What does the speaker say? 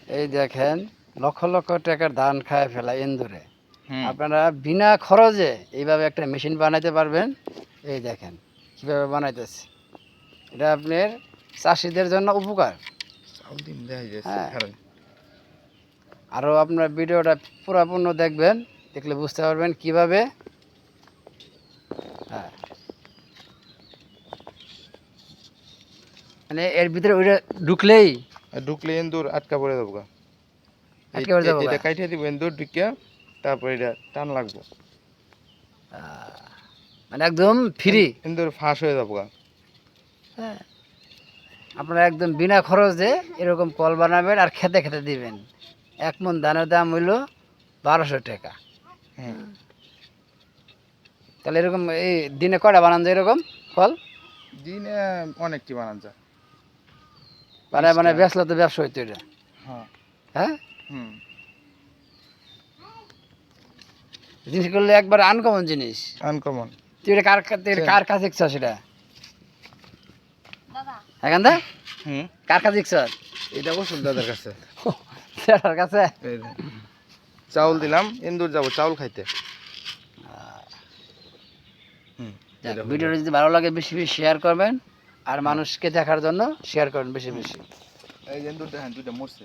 এই দেখেন লক্ষ লক্ষ টাকার ধান খায় ফেলা ইন্দুরে। আপনারা বিনা খরচে এইভাবে একটা মেশিন বানাইতে পারবেন। এই দেখেন কীভাবে বানাইতেছে, এটা আপনার চাষিদের জন্য উপকার। হ্যাঁ, আরও আপনার ভিডিওটা পুরোপূর্ণ দেখবেন, দেখলে বুঝতে পারবেন কিভাবে। হ্যাঁ, মানে এর ভিতরে ওইটা ঢুকলেই ইন্দুর আটকা পড়ে যাবো, আটকে পড়ে যাবো। এটা কাইটে দিব ইন্দুর ঢুকিয়া, তারপর এটা টান লাগবো, মানে একদম ফ্রি, ইন্দুর ফাঁস হয়ে যাবো। হ্যাঁ, আপনারা একদম বিনা খরচে এরকম কল বানাবেন আর খেতে খেতে দিবেন। 1 মণ ধানের দাম হইল 1200 টাকা। তাহলে এরকম এই দিনে কয়টা বানান যায় এরকম কল? দিনে অনেকটি বানান যায়, মানে বেচলে তো ব্যবসা হইতো এটা। হ্যাঁ, জিনিস করলে একবার আনকমন জিনিস, আনকমন। তুই এটা কার কাছে শিখছ সেটা? হ্যাঁ দা, কার কাছে শিখছ? এটা ওষুধ দাদার কাছে। দাদার কাছে। চাউল দিলাম, ইন্দুর যাবো চাউল খাইতে। ভিডিওটা যদি ভালো লাগে বেশি বেশি শেয়ার করবেন, আর মানুষকে দেখার জন্য শেয়ার করবেন বেশি বেশি। এই ইন্দুর দেখেন দুইটা মরছে।